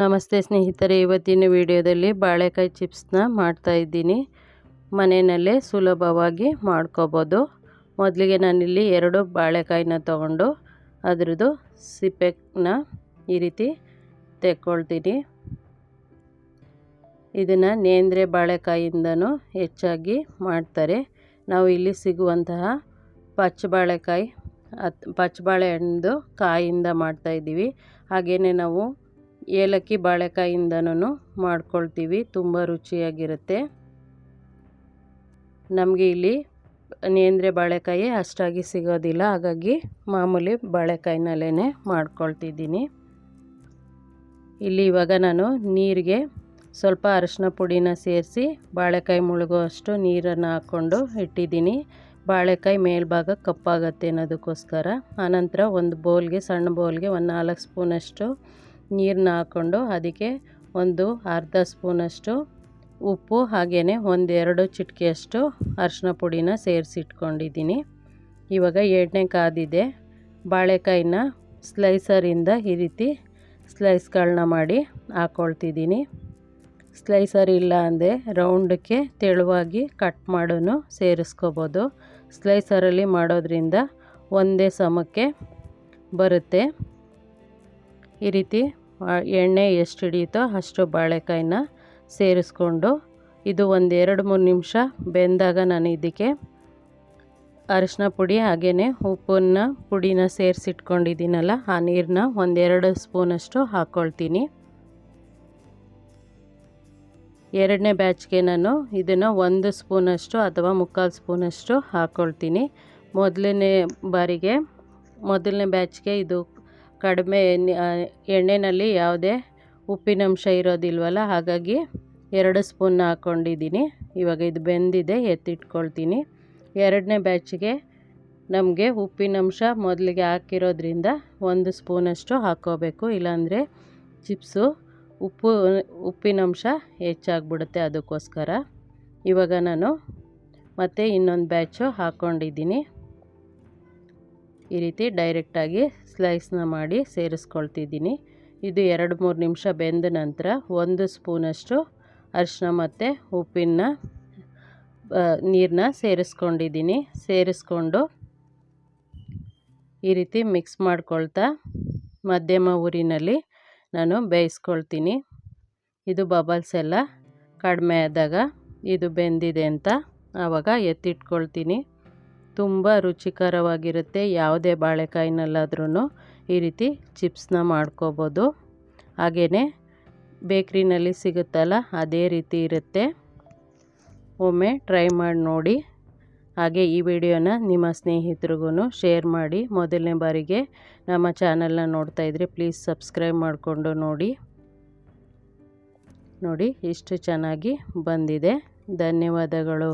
ನಮಸ್ತೆ ಸ್ನೇಹಿತರೆ, ಇವತ್ತಿನ ವಿಡಿಯೋದಲ್ಲಿ ಬಾಳೆಕಾಯಿ ಚಿಪ್ಸ್ನ ಮಾಡ್ತಾ ಇದ್ದೀನಿ. ಮನೆಯಲ್ಲೇ ಸುಲಭವಾಗಿ ಮಾಡ್ಕೋಬೋದು. ಮೊದಲಿಗೆ ನಾನಿಲ್ಲಿ 2 ಬಾಳೆಕಾಯಿನ ತಗೊಂಡು ಅದರದ್ದು ಸಿಪ್ಪೆನ ಈ ರೀತಿ ತೆಕ್ಕೊಳ್ತೀನಿ. ಇದನ್ನು ನೇಂದ್ರೆ ಬಾಳೆಕಾಯಿಂದನೂ ಹೆಚ್ಚಾಗಿ ಮಾಡ್ತಾರೆ. ನಾವು ಇಲ್ಲಿ ಸಿಗುವಂತಹ ಪಚ್ಚಬಾಳೆಹಣ್ಣು ಕಾಯಿಂದ ಮಾಡ್ತಾಯಿದ್ದೀವಿ. ಹಾಗೆಯೇ ನಾವು ಏಲಕ್ಕಿ ಬಾಳೆಕಾಯಿಂದನೂ ಮಾಡ್ಕೊಳ್ತೀವಿ. ತುಂಬ ರುಚಿಯಾಗಿರುತ್ತೆ. ನಮಗೆ ಇಲ್ಲಿ ನೇಂದ್ರೆ ಬಾಳೆಕಾಯಿ ಅಷ್ಟಾಗಿ ಸಿಗೋದಿಲ್ಲ, ಹಾಗಾಗಿ ಮಾಮೂಲಿ ಬಾಳೆಕಾಯಿನಲ್ಲೇ ಮಾಡ್ಕೊಳ್ತಿದ್ದೀನಿ. ಇಲ್ಲಿ ಇವಾಗ ನಾನು ನೀರಿಗೆ ಸ್ವಲ್ಪ ಅರಿಶಿನ ಪುಡಿನ ಸೇರಿಸಿ ಬಾಳೆಕಾಯಿ ಮುಳುಗೋ ಅಷ್ಟು ನೀರನ್ನು ಹಾಕ್ಕೊಂಡು ಇಟ್ಟಿದ್ದೀನಿ. ಬಾಳೆಕಾಯಿ ಮೇಲ್ಭಾಗ ಕಪ್ಪಾಗತ್ತೆ ಅನ್ನೋದಕ್ಕೋಸ್ಕರ. ಆನಂತರ ಒಂದು ಸಣ್ಣ ಬೌಲ್ಗೆ 4 ಸ್ಪೂನಷ್ಟು ನೀರನ್ನ ಹಾಕ್ಕೊಂಡು ಅದಕ್ಕೆ ಅರ್ಧ ಸ್ಪೂನಷ್ಟು ಉಪ್ಪು ಹಾಗೆಯೇ 1-2 ಚಿಟಿಕೆಯಷ್ಟು ಅರಿಶಿನ ಪುಡಿನ ಸೇರಿಸಿಟ್ಕೊಂಡಿದ್ದೀನಿ. ಇವಾಗ ಎಣ್ಣೆ ಕಾದಿದೆ. ಬಾಳೆಕಾಯಿನ ಸ್ಲೈಸರಿಂದ ಈ ರೀತಿ ಸ್ಲೈಸ್ಗಳನ್ನ ಮಾಡಿ ಹಾಕ್ಕೊಳ್ತಿದ್ದೀನಿ. ಸ್ಲೈಸರ್ ಇಲ್ಲ ಅಂದರೆ ರೌಂಡಕ್ಕೆ ತೆಳುವಾಗಿ ಕಟ್ ಮಾಡೋನು ಸೇರಿಸ್ಕೋಬೋದು. ಸ್ಲೈಸರಲ್ಲಿ ಮಾಡೋದ್ರಿಂದ ಒಂದೇ ಸಮಕ್ಕೆ ಬರುತ್ತೆ. ಈ ರೀತಿ ಎಣ್ಣೆ ಎಷ್ಟು ಹಿಡಿಯುತ್ತೋ ಅಷ್ಟು ಬಾಳೆಕಾಯಿನ ಸೇರಿಸ್ಕೊಂಡು ಇದು 1-2-3 ನಿಮಿಷ ಬೆಂದಾಗ ನಾನು ಇದಕ್ಕೆ ಅರಿಶಿನ ಪುಡಿ ಹಾಗೆಯೇ ಉಪ್ಪನ್ನ ಪುಡಿನ ಸೇರಿಸಿಟ್ಕೊಂಡಿದ್ದೀನಲ್ಲ, ಆ ನೀರನ್ನ 1-2 ಸ್ಪೂನಷ್ಟು ಹಾಕ್ಕೊಳ್ತೀನಿ. ಎರಡನೇ ಬ್ಯಾಚ್ಗೆ ನಾನು ಇದನ್ನು 1 ಸ್ಪೂನಷ್ಟು ಅಥವಾ 3/4 ಸ್ಪೂನಷ್ಟು ಹಾಕ್ಕೊಳ್ತೀನಿ. ಮೊದಲನೇ ಬ್ಯಾಚ್ಗೆ ಇದು ಕಡಿಮೆ ಎಣ್ಣೆಯಲ್ಲಿ ಯಾವುದೇ ಉಪ್ಪಿನಂಶ ಇರೋದಿಲ್ವಲ್ಲ, ಹಾಗಾಗಿ 2 ಸ್ಪೂನ್ನ ಹಾಕ್ಕೊಂಡಿದ್ದೀನಿ. ಇವಾಗ ಇದು ಬೆಂದಿದೆ, ಎತ್ತಿಟ್ಕೊಳ್ತೀನಿ. ಎರಡನೇ ಬ್ಯಾಚ್ಗೆ ನಮಗೆ ಉಪ್ಪಿನಂಶ ಮೊದಲಿಗೆ ಹಾಕಿರೋದ್ರಿಂದ 1 ಸ್ಪೂನಷ್ಟು ಹಾಕ್ಕೋಬೇಕು, ಇಲ್ಲಾಂದರೆ ಚಿಪ್ಸು ಉಪ್ಪಿನಂಶ ಹೆಚ್ಚಾಗ್ಬಿಡುತ್ತೆ. ಅದಕ್ಕೋಸ್ಕರ ಇವಾಗ ನಾನು ಮತ್ತೆ ಇನ್ನೊಂದು ಬ್ಯಾಚು ಹಾಕ್ಕೊಂಡಿದ್ದೀನಿ. ಈ ರೀತಿ ಡೈರೆಕ್ಟಾಗಿ ಸ್ಲೈಸ್ನ ಮಾಡಿ ಸೇರಿಸ್ಕೊಳ್ತಿದ್ದೀನಿ. ಇದು 2-3 ನಿಮಿಷ ಬೆಂದ ನಂತರ 1 ಸ್ಪೂನಷ್ಟು ಅರಿಶಿನ ಮತ್ತು ಉಪ್ಪಿನ ನೀರನ್ನ ಸೇರಿಸ್ಕೊಂಡಿದ್ದೀನಿ. ಸೇರಿಸ್ಕೊಂಡು ಈ ರೀತಿ ಮಿಕ್ಸ್ ಮಾಡ್ಕೊಳ್ತಾ ಮಧ್ಯಮ ಊರಿನಲ್ಲಿ ನಾನು ಬೇಯಿಸ್ಕೊಳ್ತೀನಿ. ಇದು ಬಬಲ್ಸ್ ಎಲ್ಲ ಕಡಿಮೆ ಆದಾಗ ಇದು ಬೆಂದಿದೆ ಅಂತ ಆವಾಗ ಎತ್ತಿಟ್ಕೊಳ್ತೀನಿ. ತುಂಬ ರುಚಿಕರವಾಗಿರುತ್ತೆ. ಯಾವುದೇ ಬಾಳೆಕಾಯಿನಲ್ಲಾದ್ರೂ ಈ ರೀತಿ ಚಿಪ್ಸ್ನ ಮಾಡ್ಕೋಬೋದು. ಹಾಗೆಯೇ ಬೇಕ್ರಿನಲ್ಲಿ ಸಿಗುತ್ತಲ್ಲ, ಅದೇ ರೀತಿ ಇರುತ್ತೆ. ಒಮ್ಮೆ ಟ್ರೈ ಮಾಡಿ ನೋಡಿ. ಹಾಗೆ ಈ ವಿಡಿಯೋನ ನಿಮ್ಮ ಸ್ನೇಹಿತರಿಗೂ ಶೇರ್ ಮಾಡಿ. ಮೊದಲನೇ ಬಾರಿಗೆ ನಮ್ಮ ಚಾನಲ್ನ ನೋಡ್ತಾ ಇದ್ದರೆ ಪ್ಲೀಸ್ ಸಬ್ಸ್ಕ್ರೈಬ್ ಮಾಡಿಕೊಂಡು ನೋಡಿ. ಇಷ್ಟು ಚೆನ್ನಾಗಿ ಬಂದಿದೆ. ಧನ್ಯವಾದಗಳು.